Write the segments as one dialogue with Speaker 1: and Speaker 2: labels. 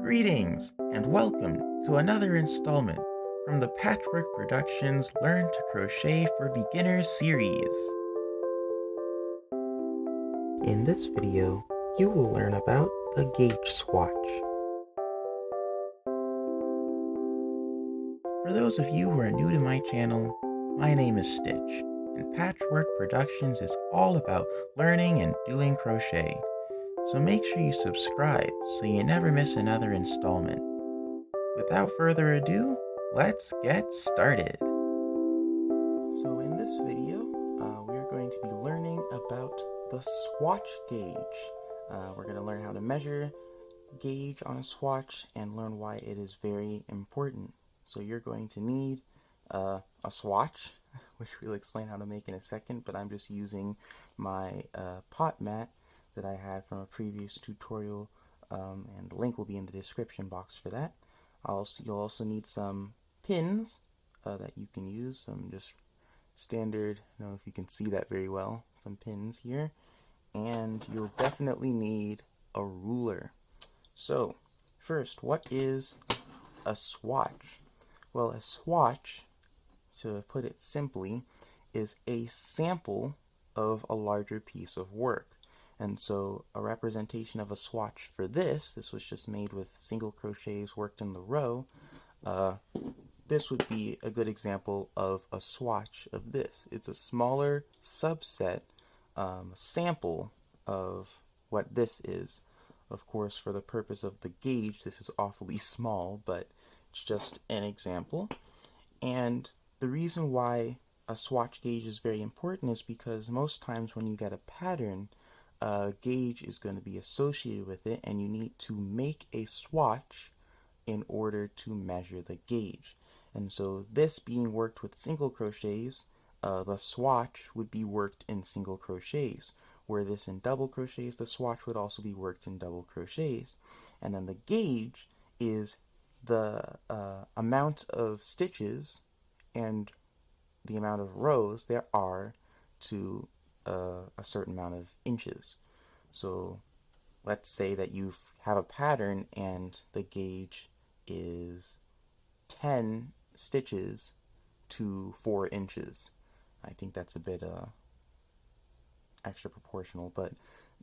Speaker 1: Greetings and welcome to another installment from the Patchwork Productionz Learn to Crochet for Beginners series. In this video, you will learn about the Gauge Swatch. For those of you who are new to my channel, my name is Stitch, and Patchwork Productionz is all about learning and doing crochet. So make sure you subscribe so you never miss another installment. Without further ado, let's get started. So in this video, we are going to be learning about the swatch gauge. We're going to learn how to measure gauge on a swatch and learn why it is very important. So you're going to need a swatch, which we'll explain how to make in a second, but I'm just using my pot mat that I had from a previous tutorial, and the link will be in the description box for that. You'll also need some pins that you can use, some just standard, I don't know if you can see that very well, some pins here, and you'll definitely need a ruler. So first, what is a swatch? Well, a swatch, to put it simply, is a sample of a larger piece of work. And so a representation of a swatch for this was just made with single crochets worked in the row. This would be a good example of a swatch of this. It's a smaller subset, sample of what this is. Of course, for the purpose of the gauge, this is awfully small, but it's just an example. And the reason why a swatch gauge is very important is because most times when you get a pattern, a gauge is going to be associated with it, and you need to make a swatch in order to measure the gauge. And so this being worked with single crochets, the swatch would be worked in single crochets. Where this in double crochets, the swatch would also be worked in double crochets. And then the gauge is the amount of stitches and the amount of rows there are to a certain amount of inches. So let's say that you have a pattern and the gauge is 10 stitches to 4 inches. I think that's a bit extra proportional, but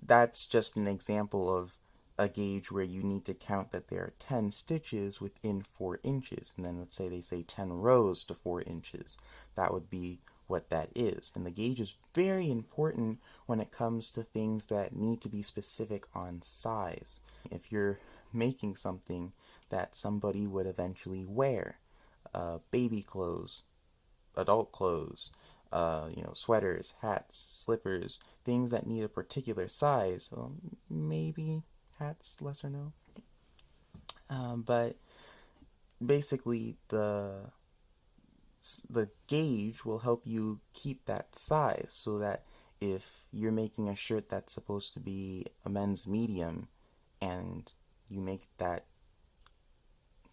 Speaker 1: that's just an example of a gauge where you need to count that there are 10 stitches within 4 inches. And then let's say they say 10 rows to 4 inches. That would be what that is. And the gauge is very important when it comes to things that need to be specific on size. If you're making something that somebody would eventually wear, baby clothes, adult clothes, sweaters, hats, slippers, things that need a particular size, maybe hats, less or no. But basically the gauge will help you keep that size, so that if you're making a shirt that's supposed to be a men's medium and you make that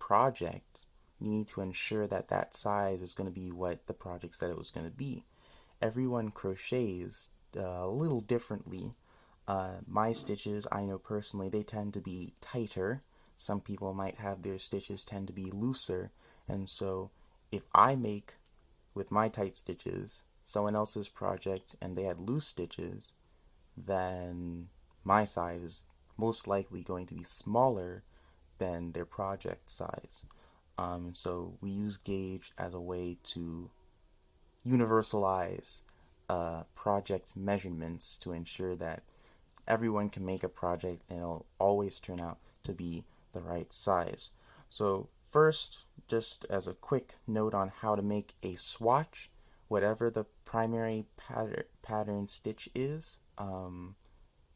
Speaker 1: project, you need to ensure that that size is going to be what the project said it was going to be. Everyone crochets a little differently. My stitches, I know personally, they tend to be tighter. Some people might have their stitches tend to be looser, and so if I make with my tight stitches someone else's project and they had loose stitches, then my size is most likely going to be smaller than their project size. So we use gauge as a way to universalize project measurements to ensure that everyone can make a project and it'll always turn out to be the right size. So first, just as a quick note on how to make a swatch, whatever the primary pattern stitch is,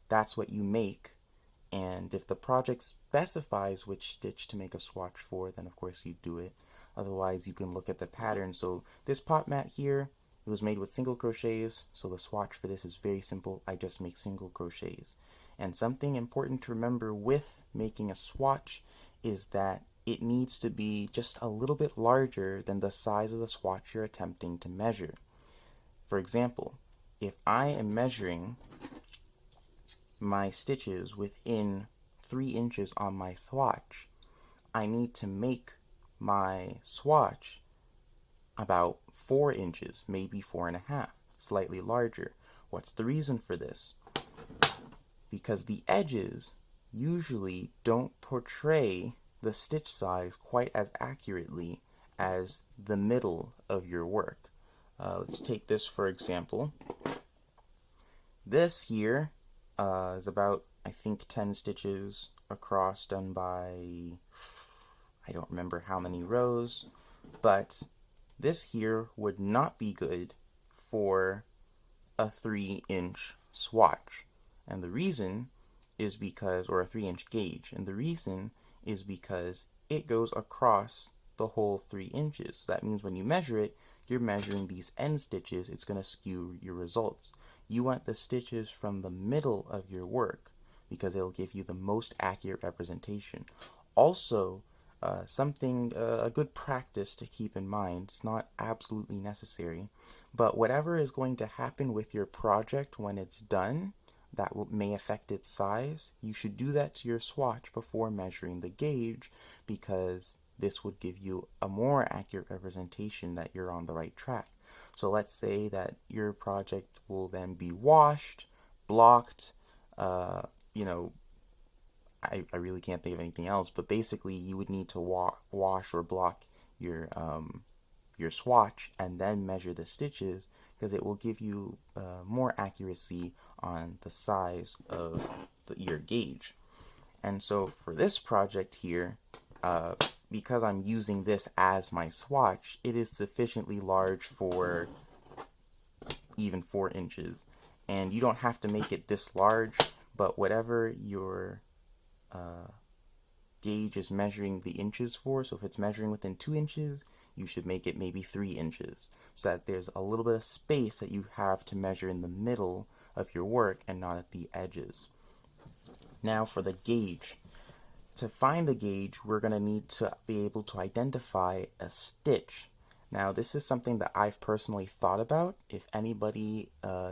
Speaker 1: that's what you make. And if the project specifies which stitch to make a swatch for, then of course you do it. Otherwise, you can look at the pattern. So this pot mat here, it was made with single crochets, so the swatch for this is very simple. I just make single crochets. And something important to remember with making a swatch is that it needs to be just a little bit larger than the size of the swatch you're attempting to measure. For example, if I am measuring my stitches within 3 inches on my swatch, I need to make my swatch about 4 inches, maybe 4.5, slightly larger. What's the reason for this? Because the edges usually don't portray the stitch size quite as accurately as the middle of your work. Let's take this for example. This here is about, I think, 10 stitches across, done by, I don't remember how many rows, but this here would not be good for a 3-inch swatch. And the reason is because, or a 3-inch gauge, and the reason is because it goes across the whole 3 inches. That means when you measure it, you're measuring these end stitches, it's going to skew your results. You want the stitches from the middle of your work because it'll give you the most accurate representation. Also, a good practice to keep in mind, it's not absolutely necessary, but whatever is going to happen with your project when it's done, that may affect its size, you should do that to your swatch before measuring the gauge, because this would give you a more accurate representation that you're on the right track. So let's say that your project will then be washed, blocked, you know, I really can't think of anything else, but basically you would need to wash or block your swatch and then measure the stitches, because it will give you more accuracy on the size of your gauge. And so for this project here, because I'm using this as my swatch, it is sufficiently large for even 4 inches. And you don't have to make it this large, but whatever your gauge is measuring the inches for, so if it's measuring within 2 inches, you should make it maybe 3 inches, so that there's a little bit of space that you have to measure in the middle of your work and not at the edges. Now for the gauge. To find the gauge, we're going to need to be able to identify a stitch. Now this is something that I've personally thought about. If anybody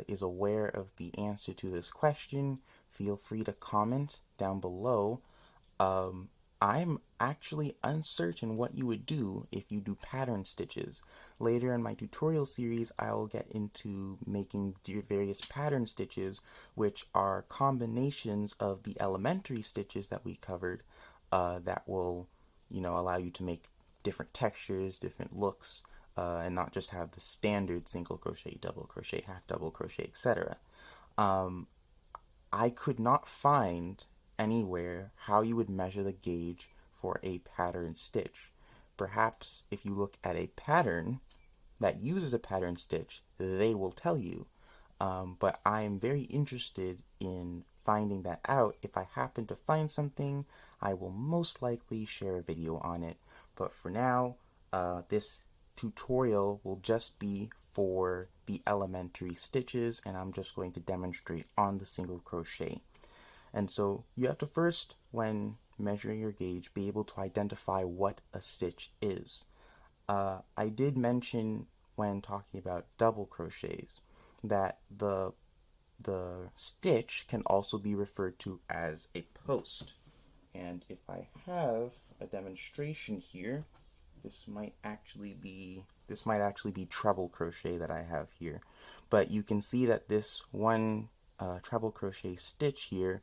Speaker 1: is aware of the answer to this question, feel free to comment down below. I'm actually uncertain what you would do if you do pattern stitches. Later in my tutorial series, I'll get into making various pattern stitches, which are combinations of the elementary stitches that we covered, that will, allow you to make different textures, different looks, and not just have the standard single crochet, double crochet, half double crochet, etc. I could not find anywhere how you would measure the gauge for a pattern stitch. Perhaps if you look at a pattern that uses a pattern stitch, they will tell you. But I am very interested in finding that out. If I happen to find something, I will most likely share a video on it. But for now, this tutorial will just be for the elementary stitches, and I'm just going to demonstrate on the single crochet. And so you have to first, when measuring your gauge, be able to identify what a stitch is. I did mention when talking about double crochets that the stitch can also be referred to as a post. And if I have a demonstration here, this might actually be treble crochet that I have here. But you can see that this one treble crochet stitch here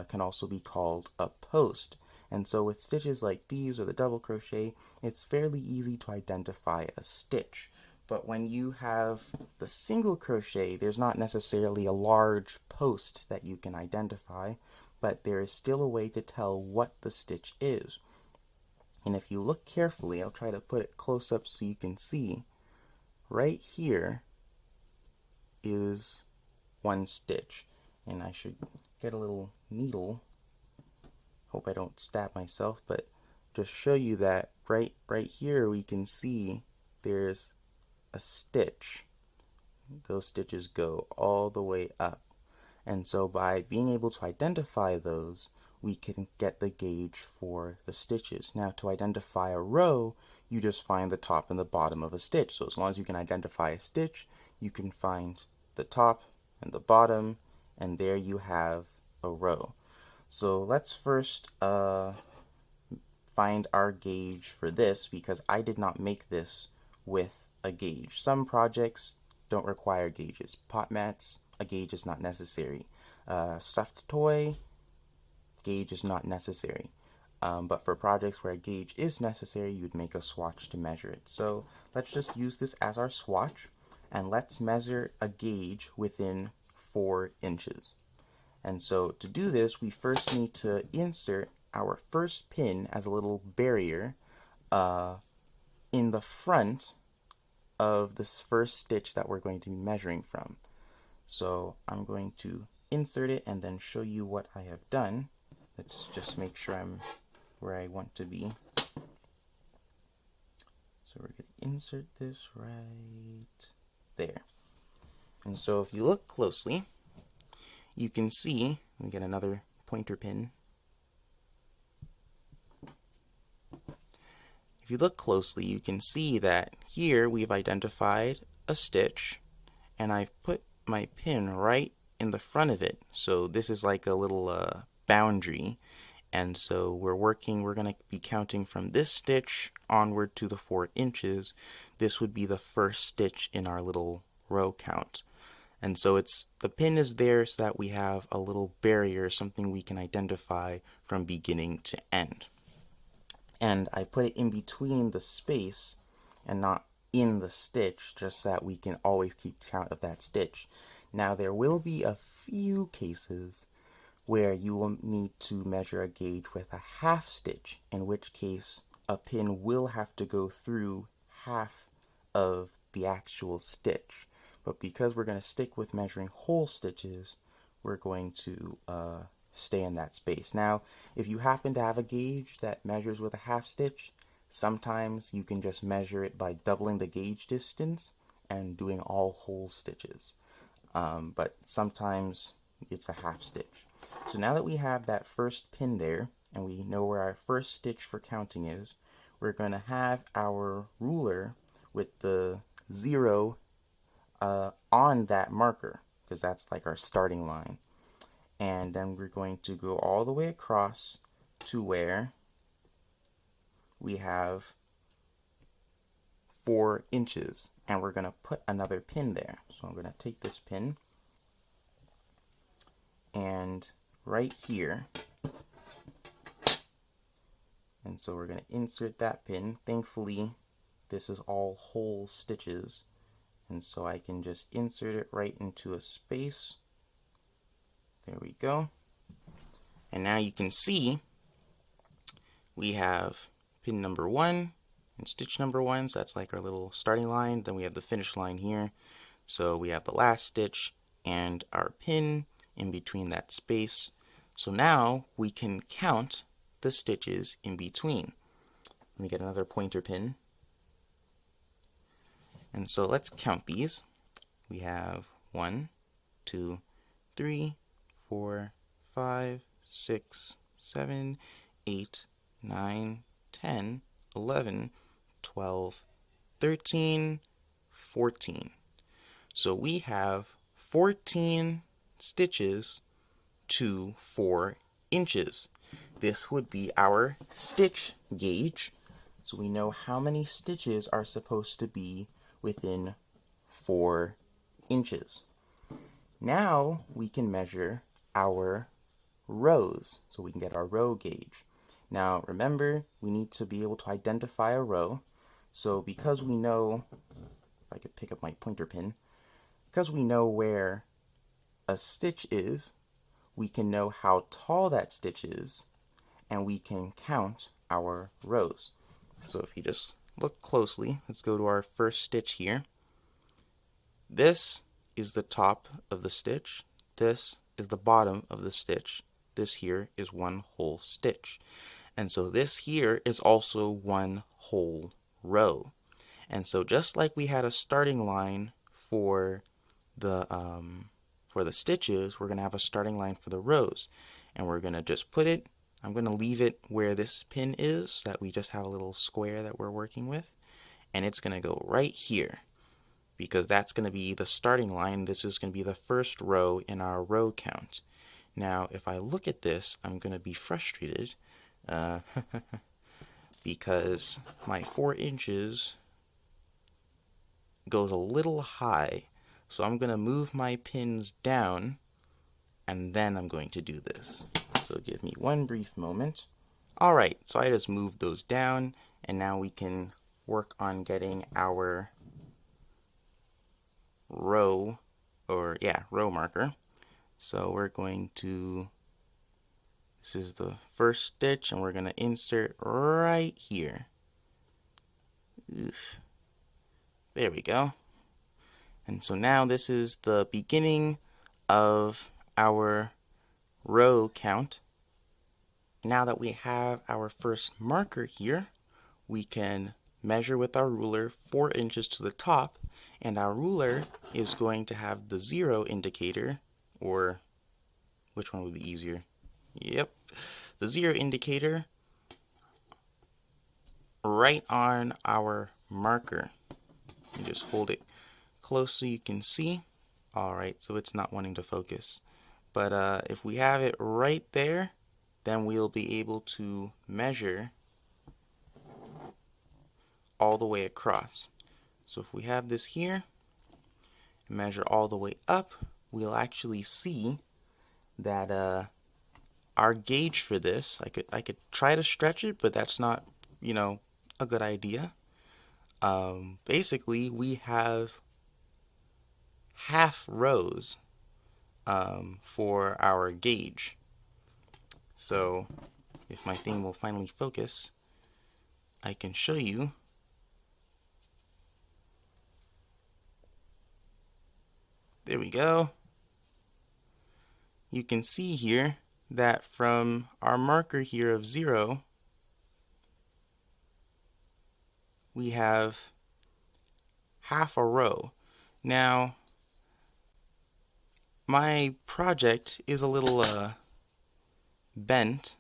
Speaker 1: can also be called a post. And so with stitches like these or the double crochet, it's fairly easy to identify a stitch. But when you have the single crochet, there's not necessarily a large post that you can identify, but there is still a way to tell what the stitch is. And if you look carefully, I'll try to put it close up so you can see, right here is one stitch. And I should get a little needle, hope I don't stab myself, but just show you that right here we can see there's a stitch. Those stitches go all the way up. And so by being able to identify those, we can get the gauge for the stitches. Now to identify a row, you just find the top and the bottom of a stitch. So as long as you can identify a stitch, you can find the top and the bottom, and there you have a row. So let's first find our gauge for this because I did not make this with a gauge. Some projects don't require gauges. Pot mats, a gauge is not necessary. Stuffed toy, gauge is not necessary. But for projects where a gauge is necessary, you would make a swatch to measure it. So let's just use this as our swatch, and let's measure a gauge within 4 inches. And so to do this, we first need to insert our first pin as a little barrier in the front of this first stitch that we're going to be measuring from. So I'm going to insert it and then show you what I have done. Let's just make sure I'm where I want to be. So we're going to insert this right there. And so if you look closely, you can see, let me get another pointer pin. If you look closely, you can see that here we've identified a stitch, and I've put my pin right in the front of it. So this is like a little boundary. And so we're going to be counting from this stitch onward to the 4 inches. This would be the first stitch in our little row count. And so the pin is there so that we have a little barrier, something we can identify from beginning to end. And I put it in between the space and not in the stitch, just so that we can always keep count of that stitch. Now there will be a few cases where you will need to measure a gauge with a half stitch, in which case a pin will have to go through half of the actual stitch. But because we're going to stick with measuring whole stitches, we're going to stay in that space. Now, if you happen to have a gauge that measures with a half stitch, sometimes you can just measure it by doubling the gauge distance and doing all whole stitches. But sometimes it's a half stitch. So now that we have that first pin there, and we know where our first stitch for counting is, we're going to have our ruler with the 0 on that marker, because that's like our starting line. And then we're going to go all the way across to where we have 4 inches, and we're going to put another pin there. So I'm going to take this pin, and right here, and so we're going to insert that pin. Thankfully, this is all whole stitches, and so I can just insert it right into a space. There we go. And now you can see we have pin number 1 and stitch number 1, so that's like our little starting line. Then we have the finish line here. So we have the last stitch and our pin in between that space. So now we can count the stitches in between. Let me get another pointer pin. And so let's count these. We have 1, 2, 3, 4, 5, 6, 7, 8, 9, 10, 11, 12, 13, 14. So we have 14 stitches to 4 inches. This would be our stitch gauge. So we know how many stitches are supposed to be within 4 inches. Now we can measure our rows, so we can get our row gauge. Now remember, we need to be able to identify a row. So because we know, if I could pick up my pointer pin, because we know where a stitch is, we can know how tall that stitch is, and we can count our rows. So if you just look closely, let's go to our first stitch here. This is the top of the stitch. This is the bottom of the stitch. This here is one whole stitch. And so this here is also one whole row. And so just like we had a starting line for the stitches, we're going to have a starting line for the rows. And we're going to just put it, I'm going to leave it where this pin is so that we just have a little square that we're working with. And it's going to go right here, because that's going to be the starting line. This is going to be the first row in our row count. Now, if I look at this, I'm going to be frustrated because my 4 inches goes a little high. So I'm going to move my pins down, and then I'm going to do this. So give me one brief moment. Alright, so I just moved those down, and now we can work on getting our row, row marker. So we're going to, this is the first stitch, and we're going to insert right here. Oof. There we go. And so now this is the beginning of our row count. Now that we have our first marker here, we can measure with our ruler 4 inches to the top, and our ruler is going to have the 0 indicator, or which one would be easier? Yep, the 0 indicator right on our marker. You just hold it close so you can see. Alright, so it's not wanting to focus. But if we have it right there, then we'll be able to measure all the way across. So if we have this here, and measure all the way up, we'll actually see that our gauge for this, I could try to stretch it, but that's not, a good idea. Basically, we have half rows for our gauge. So if my thing will finally focus, I can show you. There we go. You can see here that from our marker here of 0, we have half a row. Now, my project is a little bent.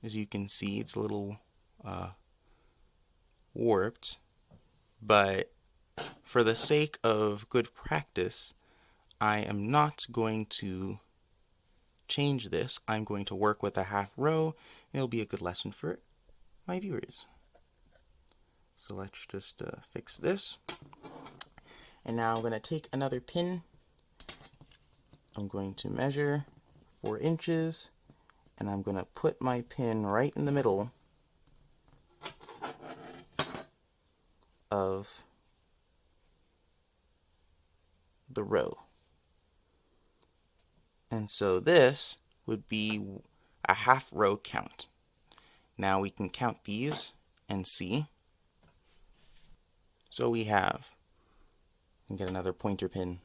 Speaker 1: As you can see, it's a little warped, but for the sake of good practice, I am not going to change this. I'm going to work with a half row. It'll be a good lesson for my viewers. So let's just fix this. And now I'm going to take another pin. I'm going to measure 4 inches, and I'm going to put my pin right in the middle of the row. And so this would be a half row count. Now we can count these and see. So we have, and get another pointer pin.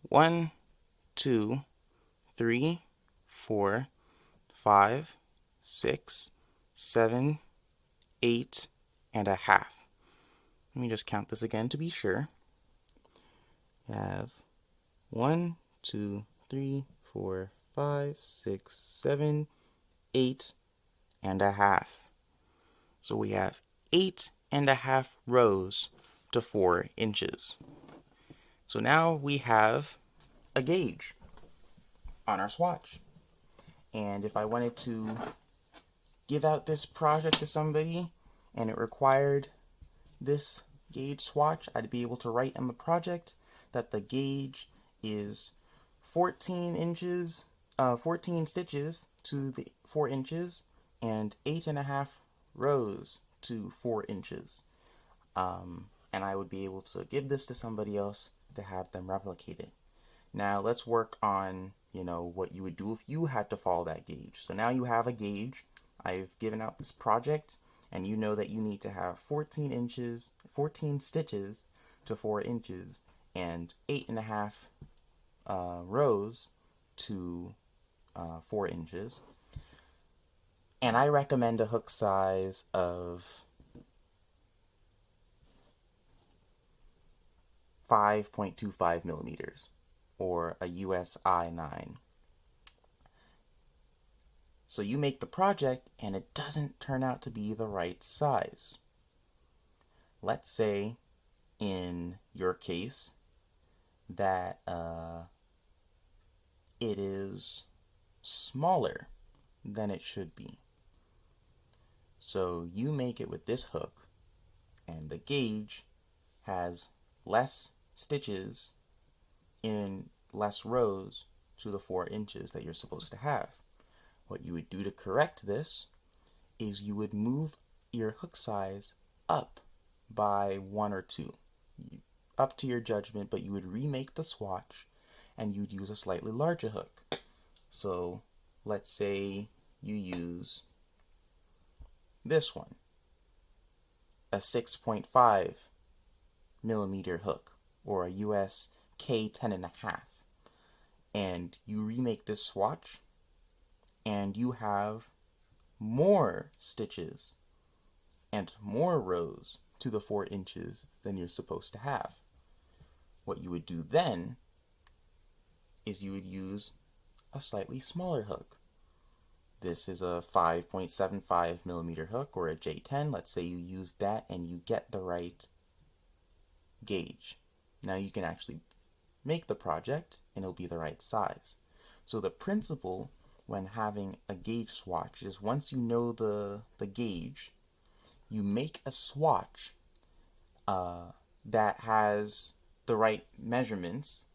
Speaker 1: 1, 2, 3, 4, 5, 6, 7, 8, and a half. Let me just count this again to be sure. We have 1, 2, 3, 4, 5, 6, 7, 8, and a half. So we have 8.5 rows to 4 inches. So now we have a gauge on our swatch. And if I wanted to give out this project to somebody and it required this gauge swatch, I'd be able to write in the project that the gauge is 14 inches, 14 stitches to the 4 inches and 8.5 rows to 4 inches. And I would be able to give this to somebody else to have them replicate it. Now let's work on, what you would do if you had to follow that gauge. So now you have a gauge. I've given out this project, and you know that you need to have 14 stitches to 4 inches and 8.5 rows to 4 inches. And I recommend a hook size of 5.25 millimeters, or a US I9. So you make the project and it doesn't turn out to be the right size. Let's say in your case that it is smaller than it should be. So you make it with this hook, and the gauge has less stitches in less rows to the 4 inches that you're supposed to have. What you would do to correct this is you would move your hook size up by 1 or 2, up to your judgment, but you would remake the swatch and you'd use a slightly larger hook. So let's say you use this one, a 6.5 millimeter hook, or a US K10.5, and you remake this swatch and you have more stitches and more rows to the 4 inches than you're supposed to have. What you would do then is you would use a slightly smaller hook. This is a 5.75 millimeter hook, or a J10. Let's say you use that and you get the right gauge. Now you can actually make the project and it'll be the right size. So the principle when having a gauge swatch is, once you know the gauge, you make a swatch that has the right measurements.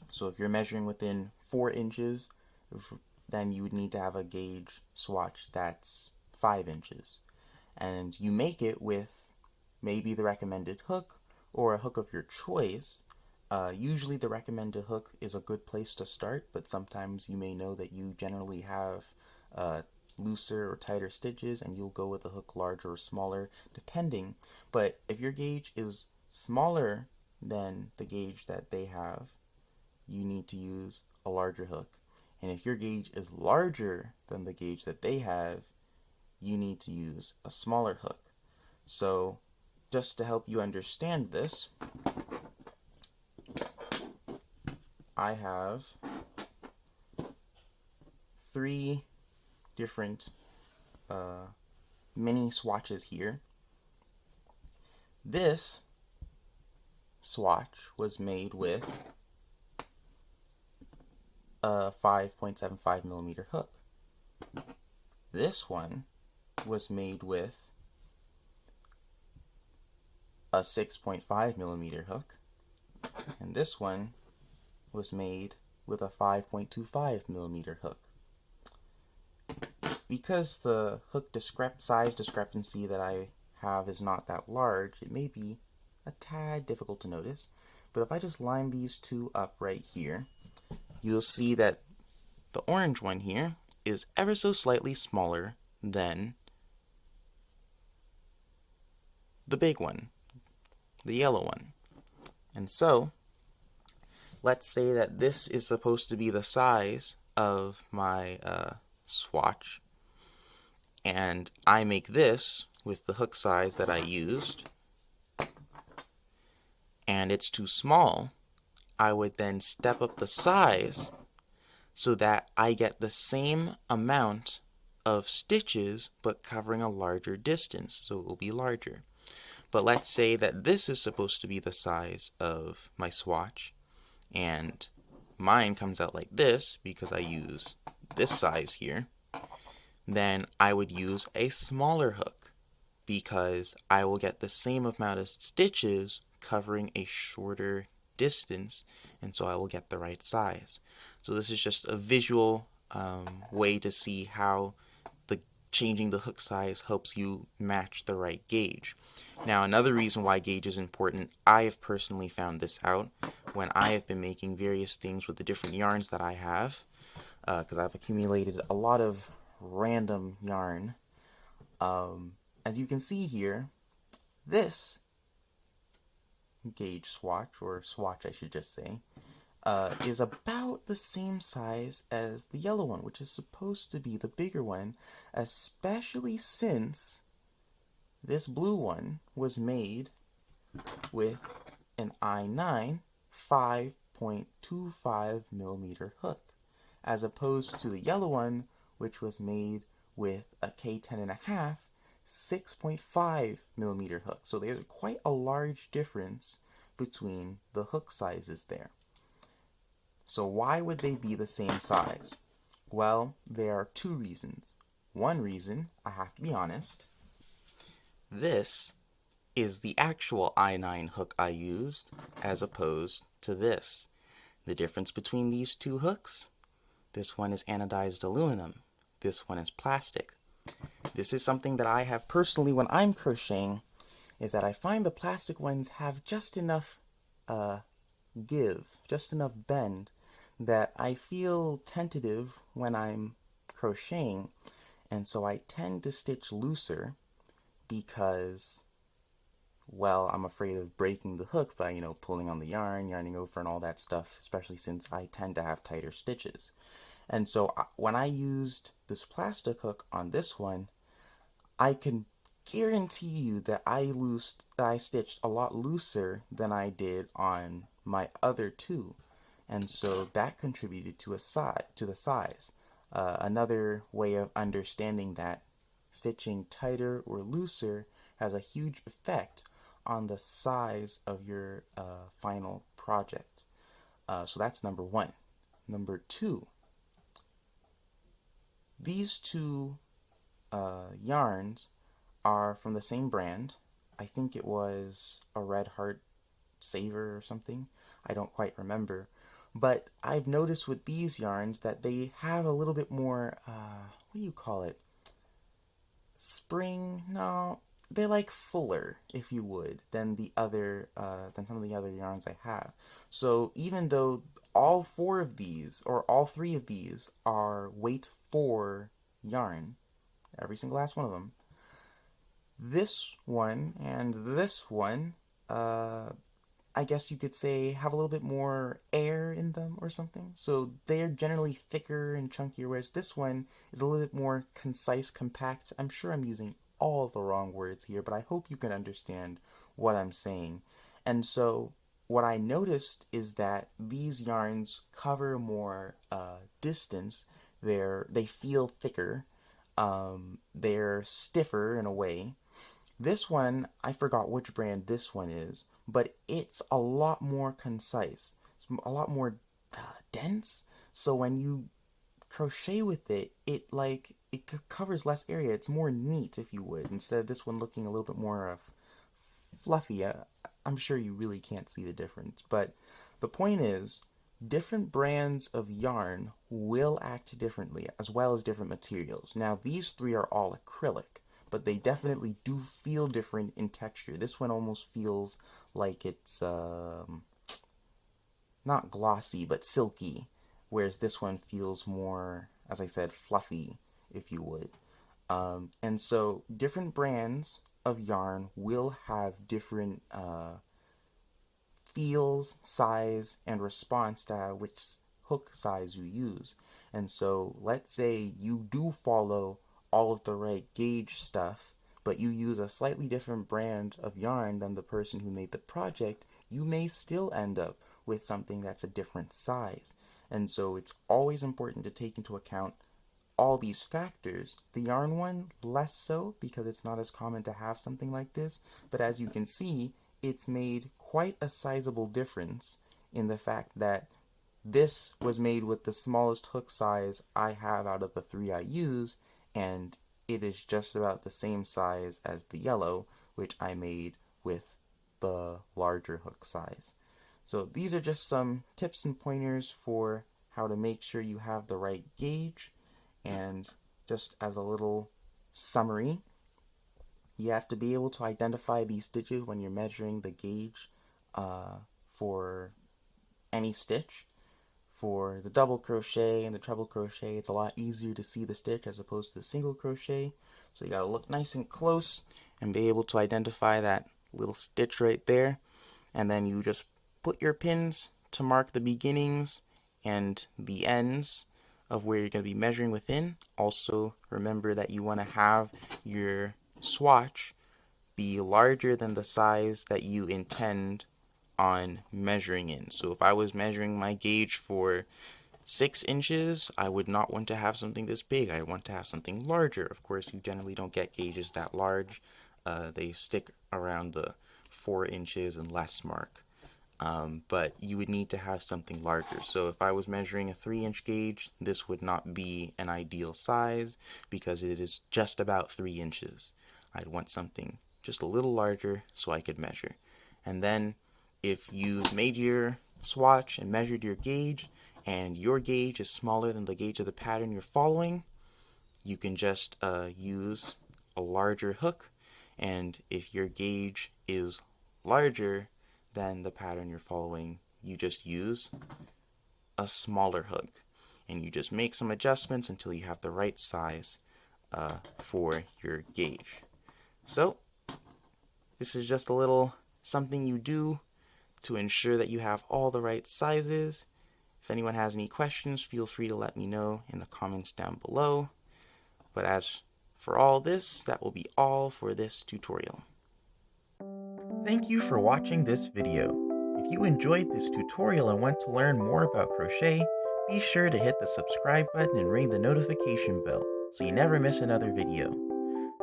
Speaker 1: So if you're measuring within 4 inches, then you would need to have a gauge swatch that's 5 inches. And you make it with maybe the recommended hook or a hook of your choice. Usually the recommended hook is a good place to start, but sometimes you may know that you generally have looser or tighter stitches and you'll go with a hook larger or smaller depending. But if your gauge is smaller than the gauge that they have, you need to use a larger hook. And if your gauge is larger than the gauge that they have, you need to use a smaller hook. So just to help you understand this, I have 3 different mini swatches here. This swatch was made with a 5.75 millimeter hook. This one was made with a 6.5 millimeter hook, and this one was made with a 5.25 millimeter hook. Because the hook size discrepancy that I have is not that large, it may be a tad difficult to notice, but if I just line these two up right here, you'll see that the orange one here is ever so slightly smaller than the big one, the yellow one. And so let's say that this is supposed to be the size of my swatch, and I make this with the hook size that I used, and it's too small. I would then step up the size so that I get the same amount of stitches but covering a larger distance, so it will be larger. But let's say that this is supposed to be the size of my swatch, and mine comes out like this because I use this size here. Then I would use a smaller hook because I will get the same amount of stitches covering a shorter distance, and so I will get the right size. So this is just a visual way to see how changing the hook size helps you match the right gauge. Now, another reason why gauge is important, I have personally found this out when I have been making various things with the different yarns that I have, because I've accumulated a lot of random yarn. As you can see here, this gauge swatch, or swatch I should just say, is about the same size as the yellow one, which is supposed to be the bigger one, especially since this blue one was made with an I9 5.25 millimeter hook, as opposed to the yellow one, which was made with a K10.5 6.5 millimeter hook. So there's quite a large difference between the hook sizes there. So why would they be the same size? Well, there are two reasons. One reason, I have to be honest, this is the actual I9 hook I used as opposed to this. The difference between these two hooks, this one is anodized aluminum, this one is plastic. This is something that I have personally when I'm crocheting, is that I find the plastic ones have just enough give, just enough bend, that I feel tentative when I'm crocheting, and so I tend to stitch looser because, well, I'm afraid of breaking the hook by, pulling on the yarn, yarning over, and all that stuff, especially since I tend to have tighter stitches. And so when I used this plastic hook on this one, I can guarantee you that I stitched a lot looser than I did on my other two, and so that contributed to the size. Another way of understanding that stitching tighter or looser has a huge effect on the size of your final project. So that's number one. Number two, these two yarns are from the same brand. I think it was a Red Heart Saver or something. I don't quite remember. But I've noticed with these yarns that they have a little bit more, what do you call it? Spring? No, they're like fuller, if you would, than than some of the other yarns I have. So even though all four of these, or all three of these, are weight 4 yarn, every single last one of them, this one and this one, I guess you could say, have a little bit more air in them or something. So they're generally thicker and chunkier, whereas this one is a little bit more concise, compact. I'm sure I'm using all the wrong words here, but I hope you can understand what I'm saying. And so what I noticed is that these yarns cover more distance. They feel thicker. They're stiffer in a way. This one, I forgot which brand this one is, but it's a lot more concise. It's a lot more dense. So when you crochet with it, it covers less area. It's more neat, if you would, instead of this one looking a little bit more fluffy. I'm sure you really can't see the difference, but the point is, different brands of yarn will act differently, as well as different materials. Now, these three are all acrylic, but they definitely do feel different in texture. This one almost feels like it's not glossy, but silky, whereas this one feels more, as I said, fluffy, if you would. And so different brands of yarn will have different feels, size, and response to which hook size you use. And so let's say you do follow all of the right gauge stuff, but you use a slightly different brand of yarn than the person who made the project, you may still end up with something that's a different size. And so it's always important to take into account all these factors. The yarn one, less so, because it's not as common to have something like this, but as you can see, it's made quite a sizable difference in the fact that this was made with the smallest hook size I have out of the three I use, and it is just about the same size as the yellow, which I made with the larger hook size. So these are just some tips and pointers for how to make sure you have the right gauge. And just as a little summary, you have to be able to identify these stitches when you're measuring the gauge for any stitch. For the double crochet and the treble crochet, it's a lot easier to see the stitch as opposed to the single crochet. So you gotta look nice and close and be able to identify that little stitch right there. And then you just put your pins to mark the beginnings and the ends of where you're going to be measuring within. Also, remember that you want to have your swatch be larger than the size that you intend on measuring in. So if I was measuring my gauge for 6 inches, I would not want to have something this big. I want to have something larger. Of course, you generally don't get gauges that large. They stick around the 4 inches and less mark. but you would need to have something larger. So if I was measuring a 3-inch gauge, this would not be an ideal size because it is just about 3 inches. I'd want something just a little larger so I could measure. And then if you've made your swatch and measured your gauge, and your gauge is smaller than the gauge of the pattern you're following, you can just use a larger hook. And if your gauge is larger than the pattern you're following, you just use a smaller hook. And you just make some adjustments until you have the right size for your gauge. So, this is just a little something you do to ensure that you have all the right sizes. If anyone has any questions, feel free to let me know in the comments down below. But as for all this, that will be all for this tutorial. Thank you for watching this video. If you enjoyed this tutorial and want to learn more about crochet, be sure to hit the subscribe button and ring the notification bell so you never miss another video.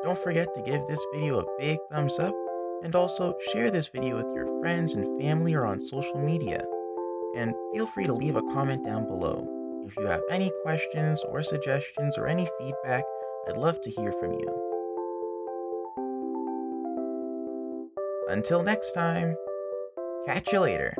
Speaker 1: Don't forget to give this video a big thumbs up and also share this video with your friends and family or on social media. And feel free to leave a comment down below. If you have any questions or suggestions or any feedback, I'd love to hear from you. Until next time, catch you later.